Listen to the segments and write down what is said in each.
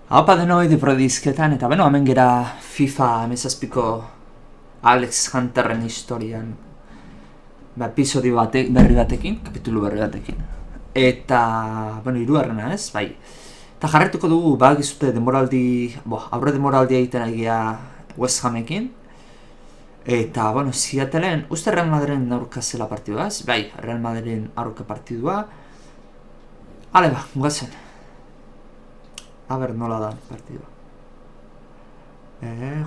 Haupa denoi diprodizketan, eta beno, hemen gera FIFA amezazpiko Alex Hunterren historian episodio berri batekin, kapitulu berri batekin. Eta, bueno, hirugarrena ez, bai. Eta jarretuko dugu, bagizute aurre demoraldia egiten egia West Hamekin. Eta, bueno, Seattleen, uste Real Madridren aurka zela partidua ez? Bai, Real Madridren aurka partidua. Ale ba, guazen. A ber, nola da partidua.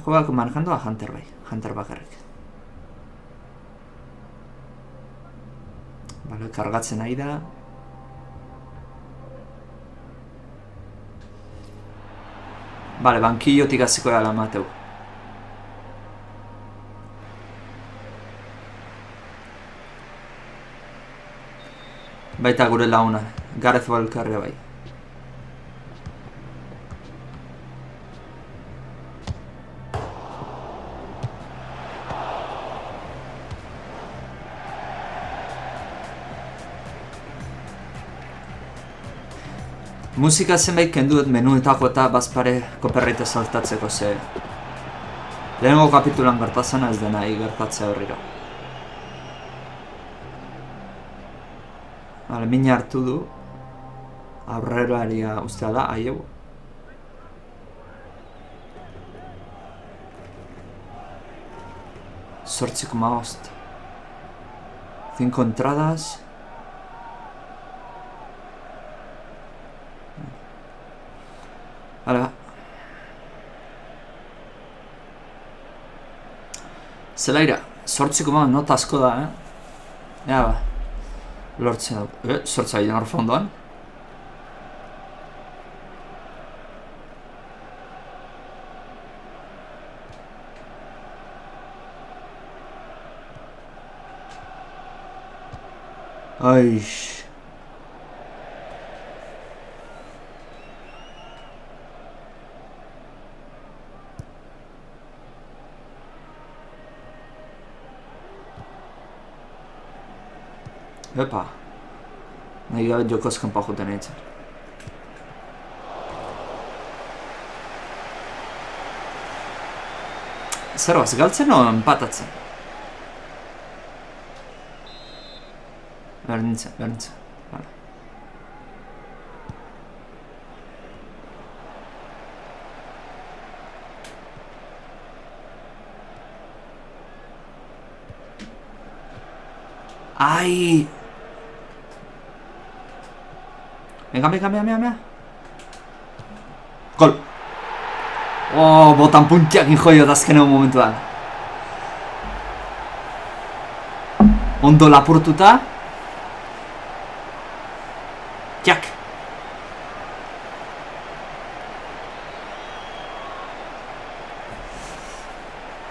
Juegako manejando a Hunter bai, Hunter bakarrik. Bale, kargatzen ari da. Bale, bankillotik hasiko da Mateu. Baita gure launa, Gareth Walkerre bai. Musika zenbait kenduet menuetako eta bazpare koperreite saltatzeko ze. Lehenengo kapitulan gertatzen ez dena gertatzea horriro. Bale, mina hartu du. Aurreroaria ustea da, aieu. Zortziko maost. 5 entradas. Hala. Zelaira, 8,0 nota asko da, Ja ba. Lortzen dut. Zortzaile hor fondoan. Aish. Epa. Nahi gabe jokoz kanpa juten eitzen. Zer baz, galtzen o empatatzen? Berdintzen. Vale. Ai! Venga. Gol! Oh, botan puntiak injoio da azkeneko momentuan. Ondo lapurtuta. Jak!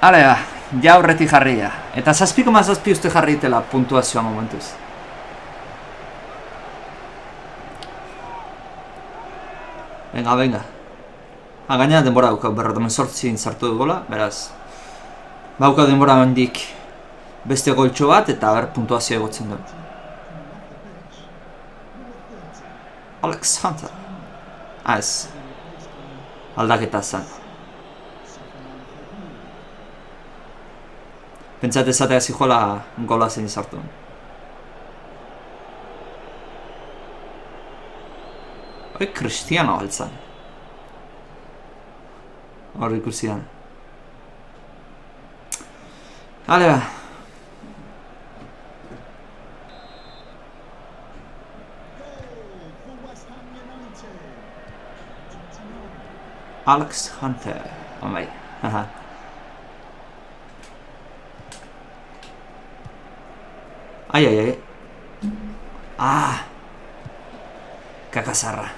Alea, ja horretik jarria. Eta 7,7 uste jarritela puntuazioa momentuz. Venga. Gaina denbora daukau, 58 sartu dugola, beraz. Baukau denbora handik beste goltxo bat eta puntuazioa egotzen du. Alex Hunter. Ez. Aldaketa zen. Pentsat ezatea zijola gola zen izartu. Cristiano altzan. Hor ikusian. Hale ba. Alex Hunter. Bai. Haha. Ai. Ah. Kakasarra.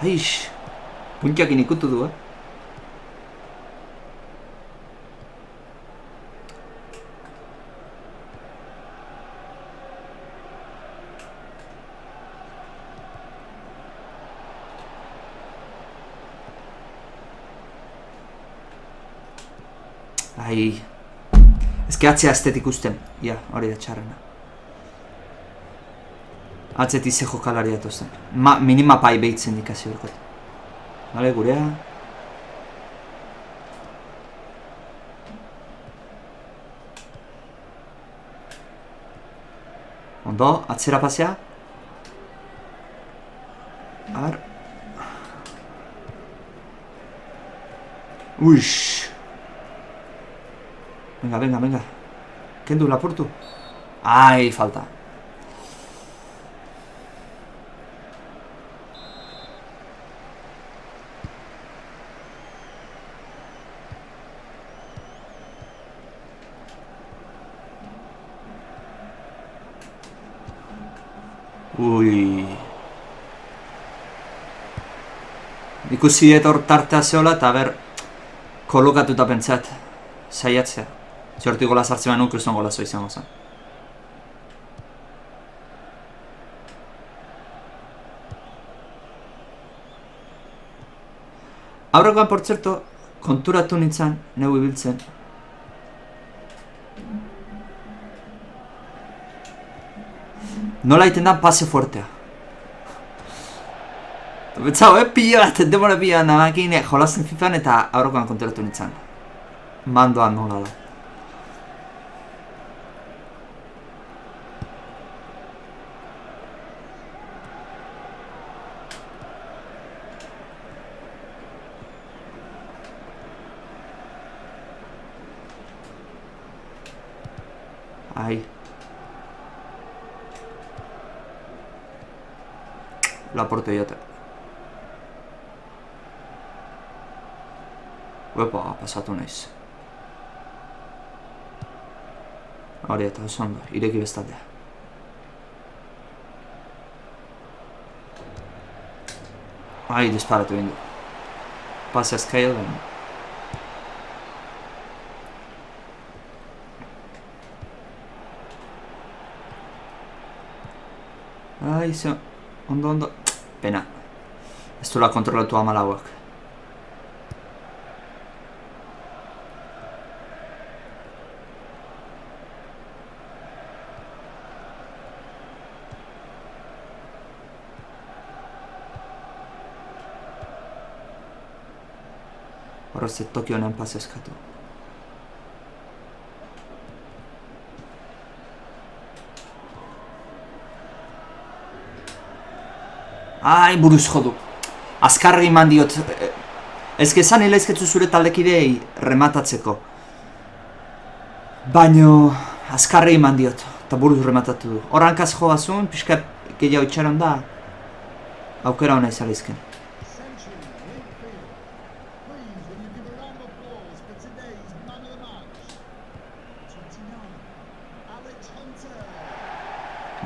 Aish. Puntiakin ikutu du, Ai. Ezke atzea estetik usten. Ja, hori da txarrena. Atzetik ze jokalari atozen. Minimapai behitzen ikasi horkot. Bale, gurea. Ondo, atzera pasea. Ar. Uix. Venga. Kendu, lapurtu. Ai, falta. Ui. Ikusi etor tartea zeola eta ber kolokatuta pentsat. Saiatzea. Zorti gola sartzen banu kriston golazo izango zen. Aurrekoan, por zerto, konturatu nintzen, neu ibiltzen. Nola iten da pase fuertea. Betzau, pila bat, demora pila namakin jolazen FIFAn eta aurrekoan konturatu nintzen. Mandoan nola da. Ai. Laporte diote. Uepa, pasatu naiz. Hori eta oso ondo, ireki bestaldea. Ai, disparatu bindu. Pase scale baina. Ai, zo, ondo. Pena. Ez duela kontrolatu amalauak. Horrez Tokionen pase eskatu. Ai, buruz jodu. Azkarri eman diot. Ezke esan ilaizketzu zure taldekidei rematatzeko. Baino, azkarri eman diot. Eta buruz rematatu du. Horrankaz joazun, pixka gehiago itxaron da. Aukera hona izalizken.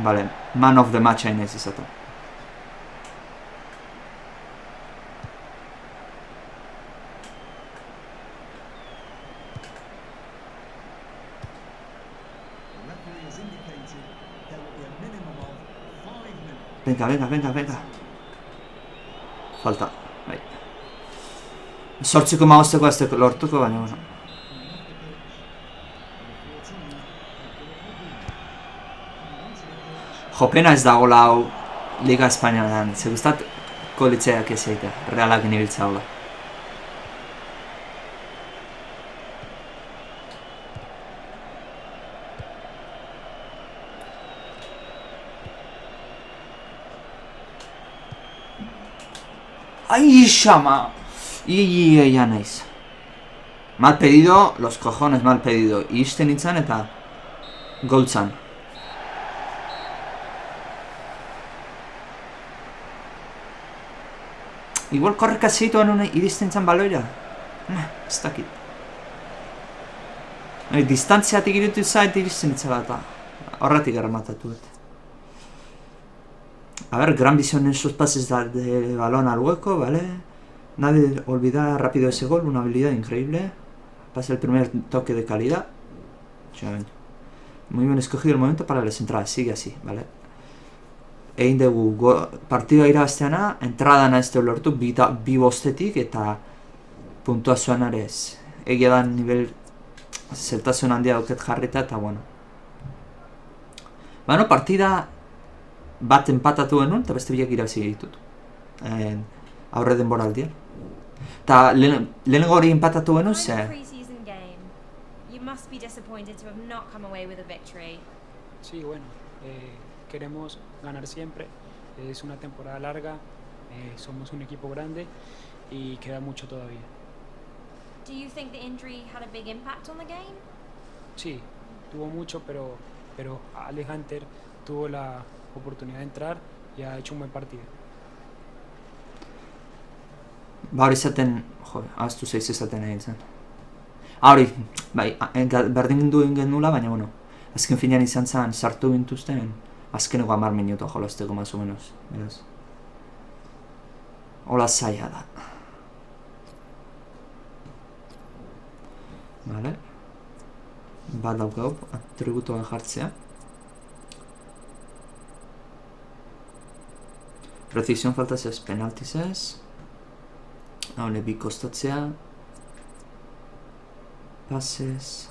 Vale, man of the match hain ez izatu. Venga. Falta, bai. Sortziko mausteko ez teko lortuko, baina bueno. Jopena ez dago lau Liga Espainialan, ze gustat kolitzeak ez egitea, realak nibiltza hola. ¡Ay, Shama! Ya naiz. Mal pedido, los cojones mal pedido. Isten nintzen eta goltzan. Igual korreka zeituan une iristen nintzen baloira. Ez dakit. Distantziatik iritu zait iristen nintzen bat. Horretik errematatu dut. A ver, gran visión en sus pases de balón al hueco, ¿vale? Nadie olvida rápido ese gol, una habilidad increíble. Pasa el primer toque de calidad. Muy bien escogido el momento para las entradas, sigue así, ¿vale? Egin dugu partidua irabazteana, entradan ez du lortu, bi bostetik eta puntuazioan ere ez. Egia da nivel zeltasun handia dauket jarrita, eta bueno. Bueno, partida bat empatatu genuen, eta beste biak irabazi ditut. Aurre denboraldian. Eta lehenengo hori empatatu genuen, ze... You must be disappointed to have not come away with a victory. Sí, bueno, queremos ganar siempre. Es una temporada larga, somos un equipo grande y queda mucho todavía. Do you think the injury had a big impact on the game? Sí, tuvo mucho, pero Alex Hunter tuvo la oportunidad de entrar y ha hecho un buen partido. Ba hori zaten, ahaztu zeiz ezaten egin zen. Hori, bai, berdin du egin nula, baina bueno, azken finean izan zen, sartu gintuzten, azkeneko 10 minuto jolazteko, más o menos, beraz. Hola zaila da. Vale. Bat daukau, atributoa jartzea. Precisión faltas ez, penaltiz ez. Haune bi kostatzea. Pases.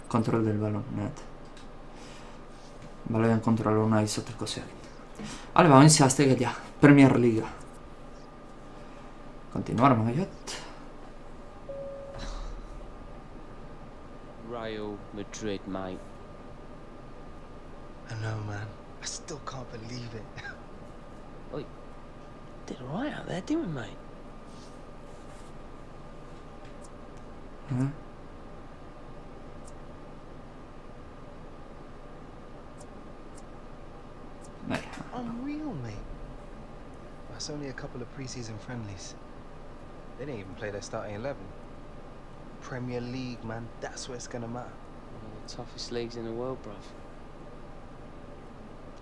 Control del balón, net. Baloian kontrola ona izateko zeak. Hale, ba, oin zehazteket ja. Premier Liga. Continuar, magaiot. Real Madrid, mate. I know, man. I still can't believe it. Oi, did alright out there, didn't we, mate? Huh? Unreal, mate. That's only a couple of pre-season friendlies. They didn't even play their starting 11. Premier League, man, that's where it's gonna matter. One of the toughest leagues in the world, bruv.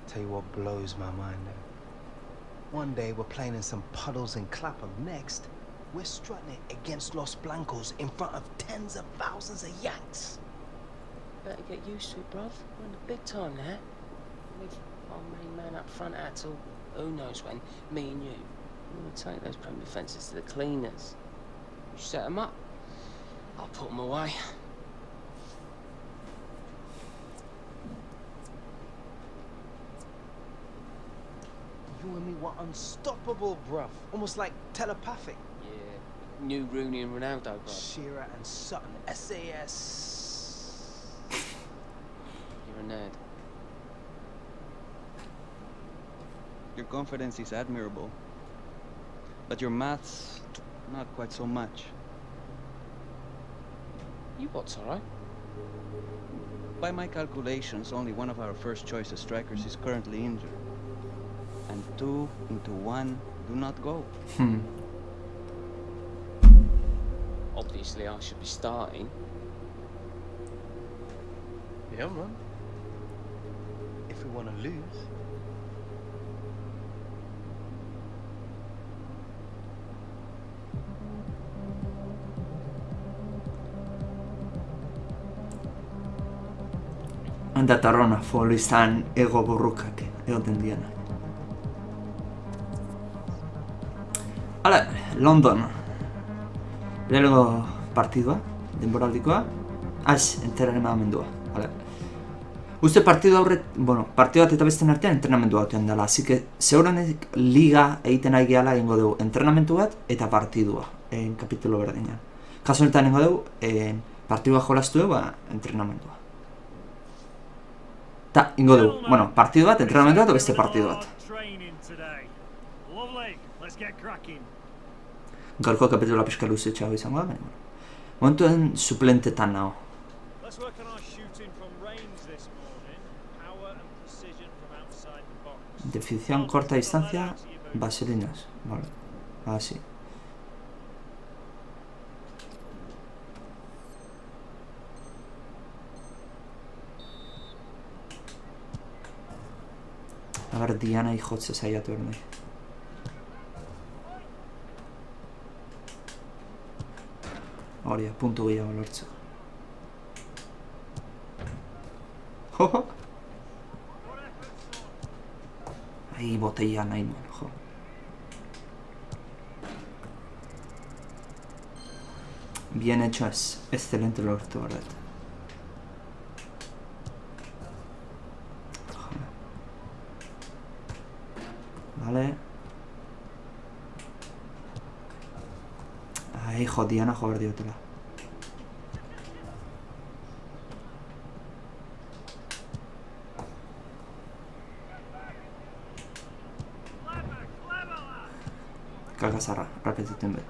Tell you what blows my mind, though. One day we're playing in some puddles in Clapham. Next, we're strutting it against Los Blancos in front of tens of thousands of Yanks. Better get used to it, bruv. We're in the big time now. With our main man up front, Attel, who knows when, me and you, we're going to take those Premier fences to the cleaners. You set them up, I'll put them away. You and me were unstoppable, bruv. Almost like telepathic. Yeah, new Rooney and Ronaldo, bruv. Shearer and Sutton, SAS. You're a nerd. Your confidence is admirable, but your maths, not quite so much. You what's alright? By my calculations, only one of our first choice strikers is currently injured. And 2 into 1 do not go. Obviously I should be starting. Yeah, man. If we want to lose. Handatarrona folizan ego burrukak egoten diana. Hala, London. Lehenengo partidua, denboraldikoa. Entrenamendua. Hala. Uste partidu aurret, partidu bat eta besten artean entrenamendua batean dela. Así que, segurenik liga egiten ari gehala egingo dugu entrenamendu bat eta partidua. Kapitulo berdinean. Kasu honetan egingo dugu, partidua jolastu dugu, entrenamendua. Ta, ingo dugu, partidu bat, entrenamendu bat, o beste partidu bat. Gaurko kapitula pixka luzetxeago izango da, baina. Momentuen suplentetan nago. Definición corta distancia, vaselinas. Vale, así. A ber, Diana jotze saiatu ernai. Hori, puntu gehiago lortzeko. Hoho! Ai, botella nahi nuen, jo. Bien hecho es. Excelente lortu horret. Vale. Ai, jodiana jo behar diotela. Kakasarra, repetituen bet.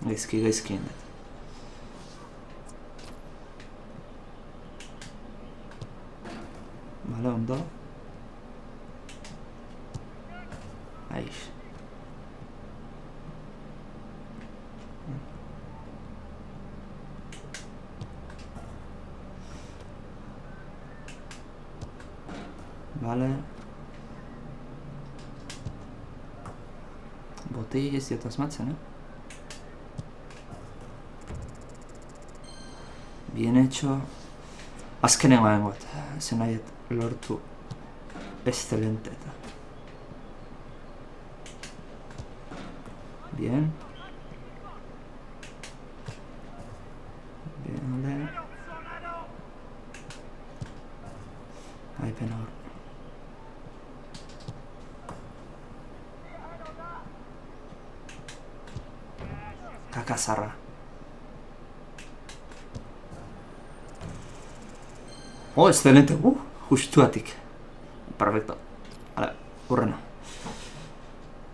Gaizki indet. Vale, ondo. Aix. Vale. Botei ez diot asmatzen, Bien hecho. Azkenengo dengot. Zen nahiet lortu. Excelente eta. Bien. Bien, vale. Ai, pena hor. Kakasarra. Oh, excelente. Justuatik. Perfecto. Hala, hurrena.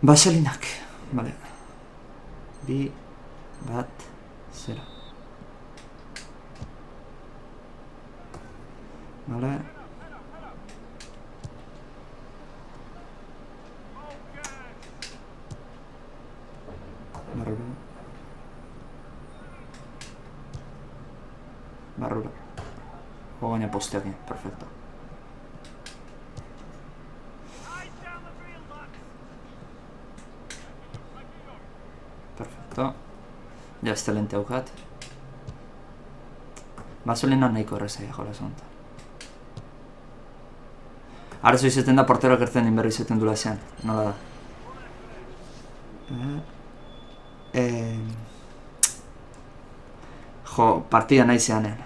Baselinak. Vale. 2, 1, 0. Vale. Barrura. Juego gaina posteakin, perfecto. Perfecto. Ja, excelente aukat. Basolina nahiko errezaia jola zonta. Arazo izaten da porteroak ertzen inberri izaten dula zean. Nola da. Jo, partida nahi zeanen.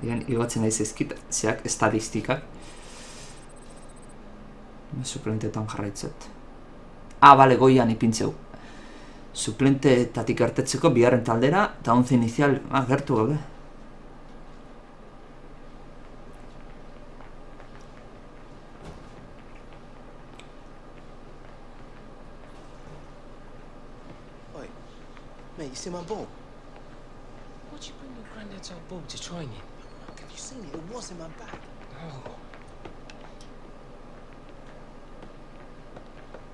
Igotzen nahi zezkit, zeak estadistikak. Suplenteetan jarraitzet. Bale, goian ipintzeu. Suplenteetatik hartetzeko biharren taldera, eta 11 inizial, gertu gabe. Oi, mate, you see my ball? What'd you bring your granddad's old ball to training? Have you seen it? It was in my bag. Oh.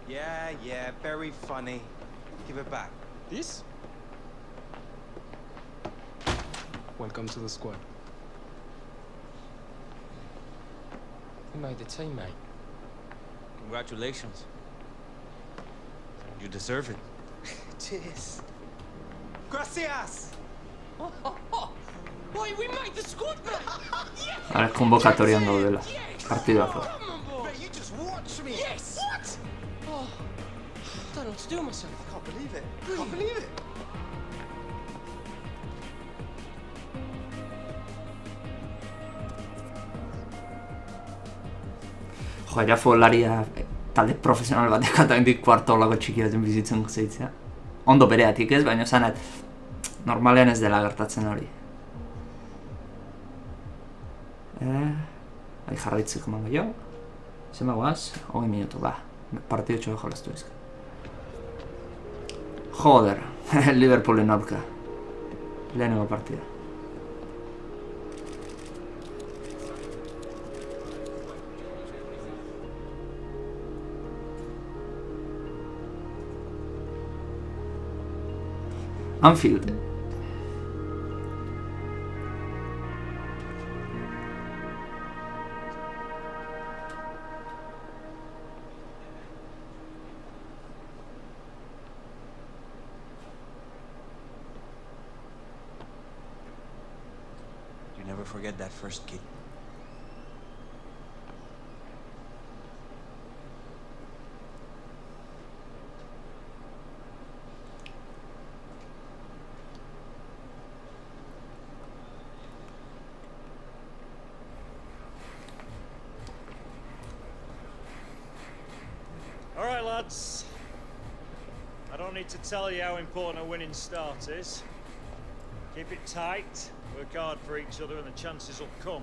Yeah, very funny. Give it back. This? Welcome to the squad. You made the team, mate. Congratulations. You deserve it. Cheers. Gracias! Wait, we made the squad, mate! Vale, konbokatorian gaudela. Partiduako. Mate, you just watch me! Yes! What? Oh, I don't know what to do with myself. I can't believe it. I can't believe it. Jo, ja futbolaria talde profesional batek eta hendik kuarto olako txiki baten bizitzen zeitzea. Ondo bereatik ez, baina zanet normalean ez dela gertatzen hori. Jarraitzeko eman gehiago. Zenba guaz? 20 minutu, ba. Partidu txoa jolaztu izka. Joder, Liverpoolen aurka. Lehenengo partida. Anfield. You never never forget that first kick. All right, lads. I don't need to tell you how important a winning start is. Keep it tight, work hard for each other, and the chances will come.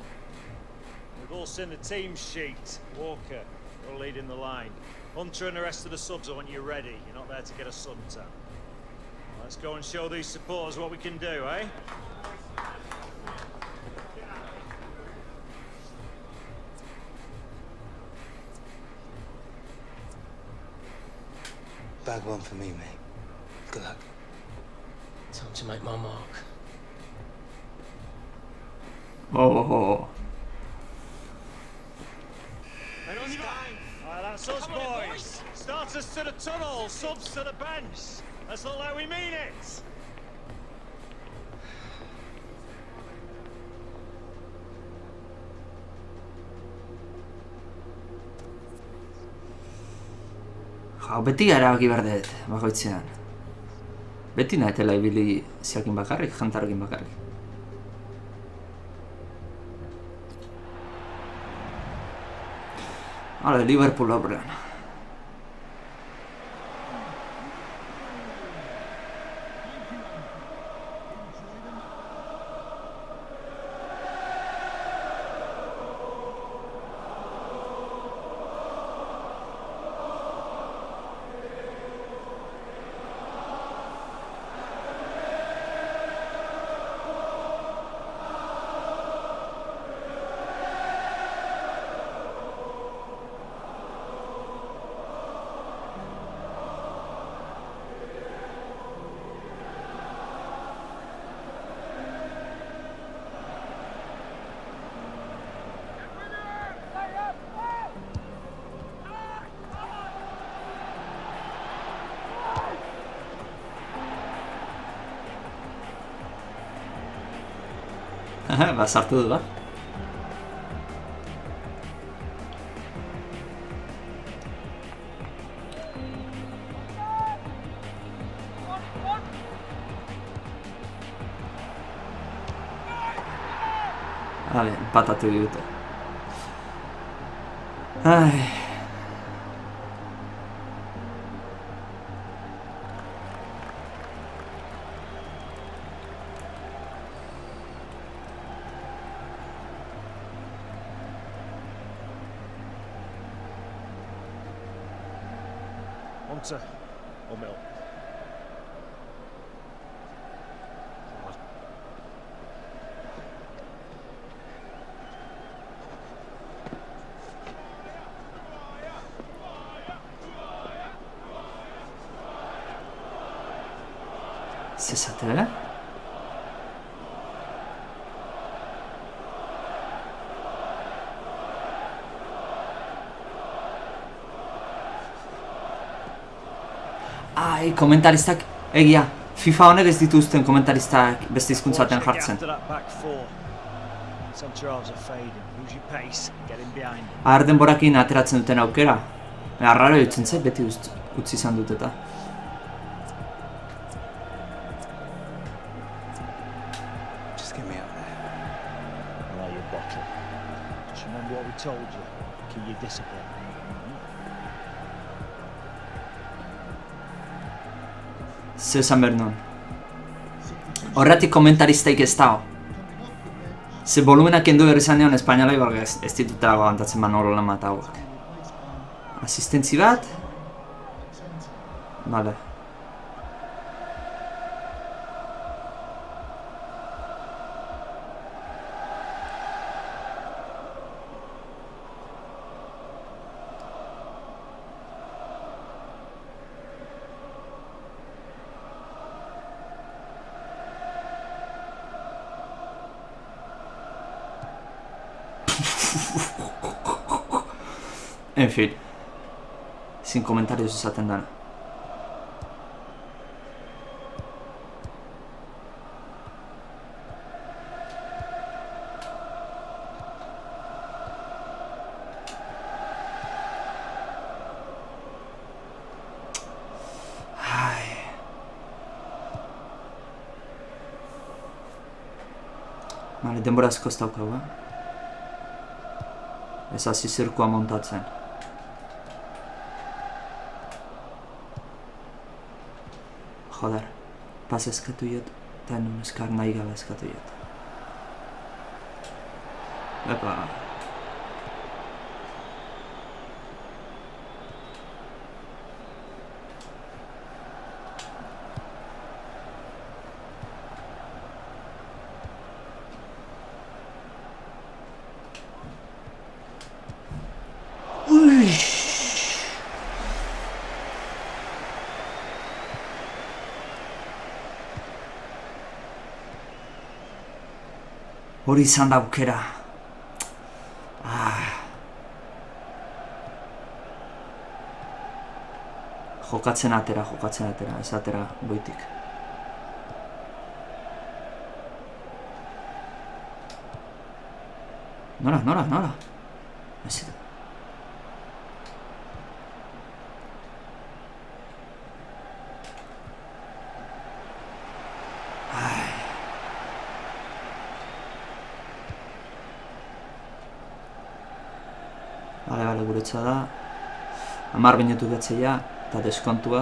We've all seen the team sheet. Walker, you're leading the line. Hunter and the rest of the subs, I want you ready. You're not there to get a suntan. Let's go and show these supporters what we can do, eh? Bag one for me, mate. Good luck. Time to make my mark. Oh. Alright, that's us, boys. Starters to the tunnel, subs to the bench. Let's look like we mean it. Ja, beti erabaki behar dut, bakoitzean. Beti nahetela ibili ziakin bakarrik, jantarrekin bakarrik. Hala, Liverpool aurrean. Ba, sartu du, ba? Vale, empatatu dute. Ai. Hunter or Mill? Sesate? Ai, komentaristak, egia, FIFA honek ez dituzten komentaristak beste hizkuntza baten jartzen. Ahar denborakin ateratzen duten aukera. Arraro jutzen zait, beti utzi izan dut eta. Just get me out there. Allow your bottle. Just remember what we told you. Keep your discipline. Zeu esan behar nuen. Horretik komentaristak ez dago. Ze volumenak kendu berri izan dion espainala ibarga ez ditutela aguantatzen Manolo Lama eta hauak. Asistentzi bat. Vale. En fin. Sin comentarios esaten dana. Bale, denbora asko ez daukagu, Ez hasi zirkua montatzen. Joder, pas eskatu jot, eta nun eskar nahi gabe eskatu jot. Epa. Hori izan da aukera. Jokatzen atera, ez atera goitik. Nora? Ez da. Bale, guretza da. 10 minutu getzeia, eta deskontua.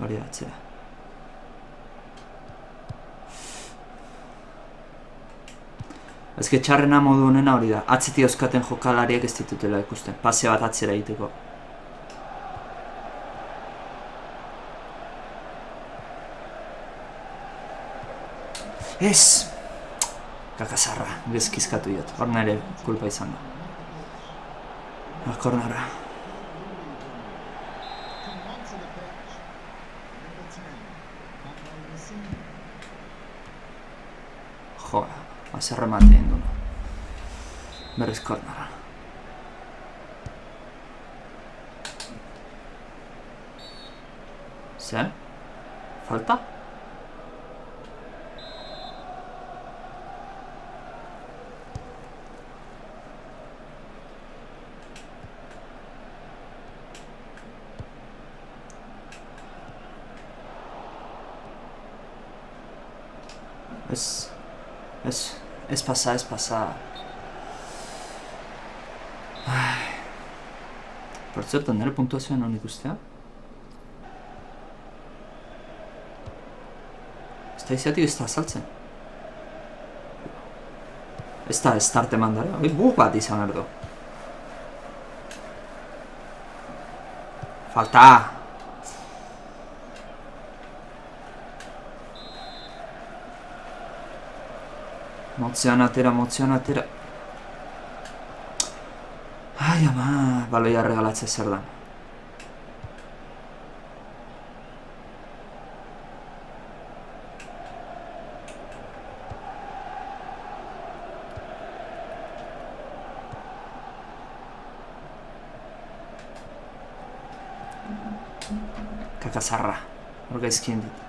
Hori atzea. Ezke txarrena modu honena hori da. Atzeti euskaten jokalariak ez ditutela ikusten. Pase bat atzera egiteko. Ez! Kakasarra, bezkizkatu jot. Hor nire kulpa izan da. Kornara. Jo, azerre mate egin duna. Berriz kornara. Zer? Falta? Ez pasa. Por cierto, nire puntuazioan hon ikustea. Ez da izatik ez da azaltzen. Ez da start eman dara. Bug bat izan erdo. Falta! Motzean atera. Ai, ama, baloia regalatze zer da. Kakasarra, hor gaizkien dit.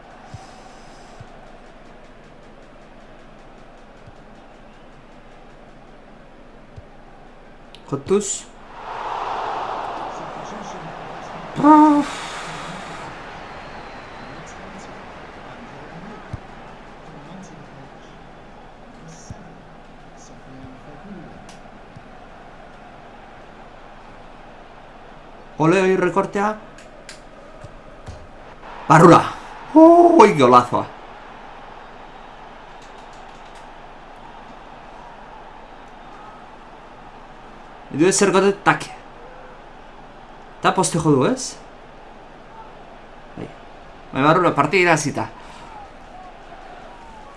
Kotuz. Ole, hori rekortea. Barrura. Oi, golazoa. Edu ez zer gote, tak. Eta poste jodu, ez? Barrura, partida irazita.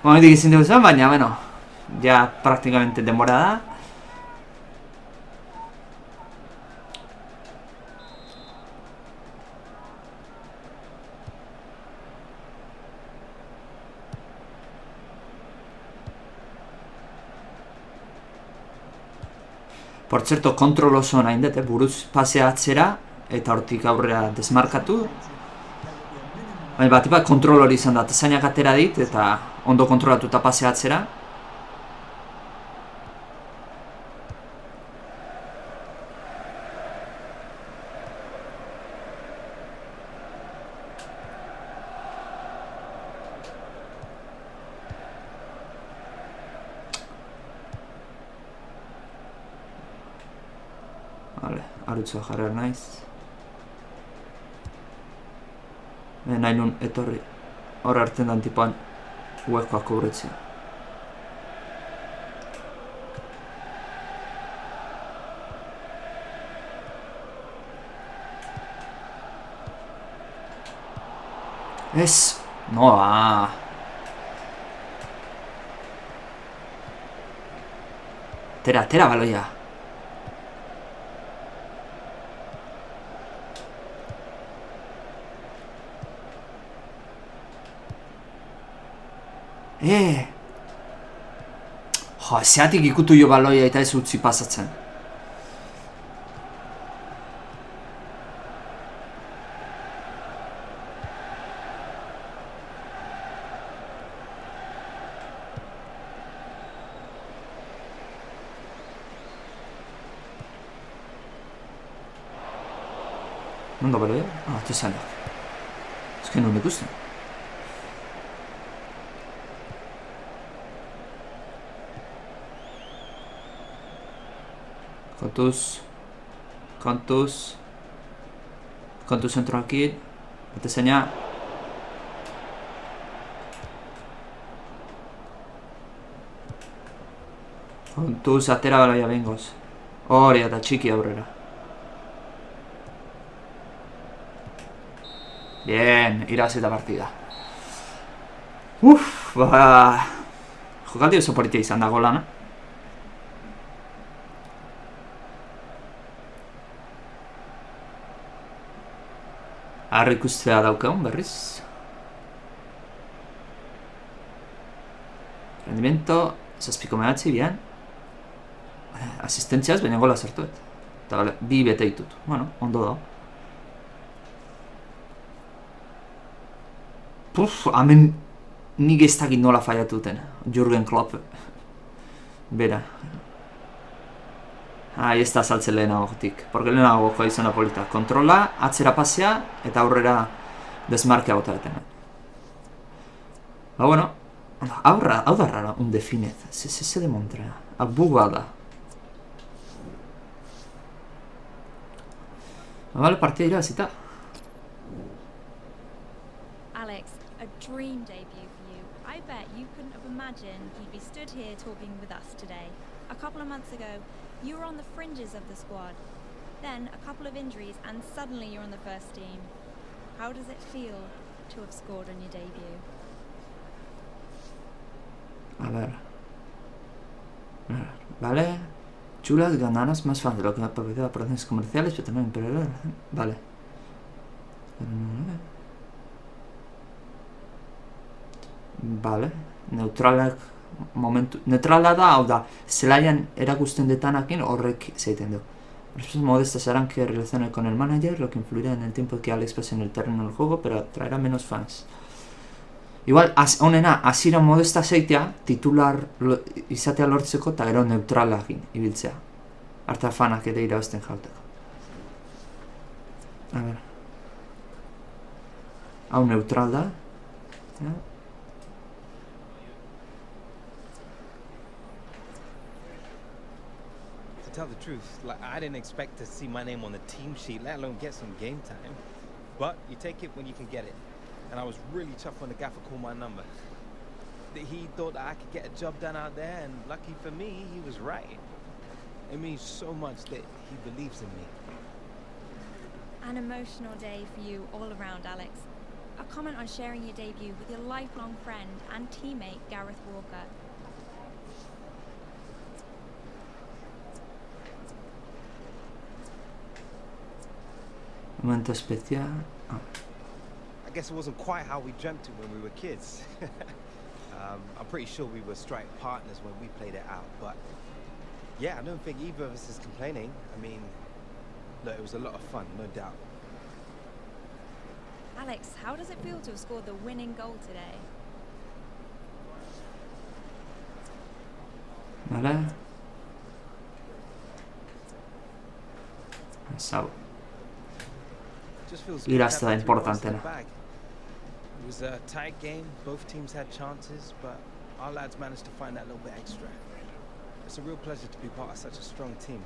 Momentik izin dugu zen, baina, bueno, ja praktikamente denbora da. Por cierto, kontrol oso nahi dut, buruz pasea atzera eta hortik aurrera desmarkatu. Baina bat kontrol hori izan da, zainak atera dit eta ondo kontrolatuta pasea atzera. Vale, arutza jarrer naiz. Nahi nun etorri hor hartzen dan tipan huekoak kubritzea. Ez, noa. Tera baloia. Jo, zeatik ikutu jo baloia eta ez utzi pasatzen. Non da baloia? Ah, ti sale. Ez que non ikusten. Kontuz zentroakit. Bete zeina. Kontuz atera baloia bengoz. Hori eta txiki aurrera. Bien, irabazita partida. Jokaldi oso politia izan da golana. Arri ikustea daukeun berriz. Rendimiento, 7,9, bien. Asistentziaz, baina gola sartuet. Eta bale, 2 bete ditut. Bueno, ondo da. Hemen nik ez dakit nola faiatuten. Jurgen Klopp. Bera. Ez da saltzen lehenagotik. Porque lehenagoko izan polita. Kontrola, atzera pasea, eta aurrera desmarkea botareten. Bueno. Hau da rara, un definez. Se demontra. Buga da. Vale, partida irabazita. Alex, a dream debut for you. I bet you couldn't have imagined you'd be stood here talking with us today. A couple of months ago, you were on the fringes of the squad. Then, a couple of injuries, and suddenly you're on the first team. How does it feel to have scored on your debut? A ver. Vale. Chulas gananas más fácil de lo que ha permitido operaciones comerciales, pero también pero vale. Vale. Neutrala da, hau da, zelaian erakusten detanakin horrek zeiten du. Respuestas modestas harán que relacione con el manager, lo que influirá en el tiempo que Alex pase en el terreno del juego, pero traerá menos fans. Igual, honena, hasiera modesta zeitea, titular izatea lortzeko, eta gero neutralakin ibiltzea. Arta fanak ere irabazten jauteko. A ver. Hau neutral da. To tell the truth, I didn't expect to see my name on the team sheet, let alone get some game time. But you take it when you can get it. And I was really chuffed when the gaffer called my number. He thought that I could get a job done out there, and lucky for me, he was right. It means so much that he believes in me. An emotional day for you all around, Alex. A comment on sharing your debut with your lifelong friend and teammate, Gareth Walker. Momento especial. I guess it wasn't quite how we dreamt it when we were kids. I'm pretty sure we were strike partners when we played it out, but yeah, I don't think either of us is complaining. I mean, look, it was a lot of fun, no doubt. Alex, how does it feel to have scored the winning goal today? Vale. Sau. Irasta da importantena. It was a tight game, both teams had chances, but our lads managed to find that little bit extra. It's a real pleasure to be part of such a strong team.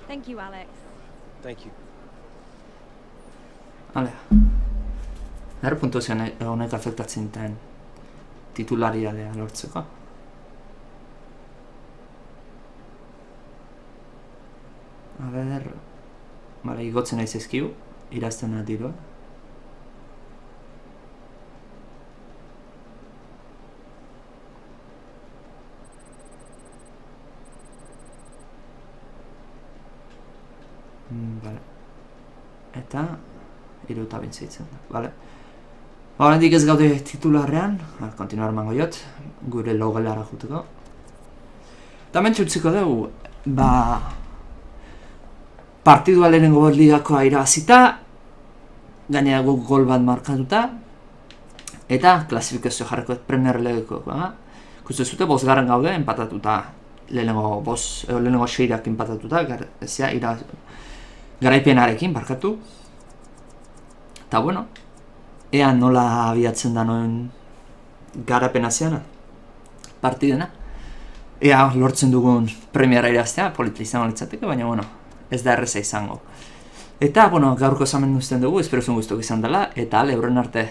Thank you, Alex. Thank you. Alea. Zer puntuazio honek afektatzen den titularidadea lortzeko? A ber... Bale, igotzen naiz ezkiu, irazten da diroa. Bale. Eta... 76 da, bale. Oraindik ez gaude titularrean, kontinuar emango jot, gure logelara juteko. Eta mentxe utziko dugu, partidua lehenengo ligakoa irabazita, gainera guk gol bat markatuta, eta klasifikazio jarreko Premier Leagueko. Ikusten zute, 5. gaude, empatatuta, lehenengo 6 empatatuta, garaipenarekin, barkatu. Eta bueno, ea nola abiatzen da noen garapena zeana, partidena. Ea lortzen dugun premiera iraztea, polita izango litzateke, baina bueno, ez da erreza izango. Eta, bueno, gaurko esamen uzten dugu, espero zuen guztok izan dela, eta ale, horren arte.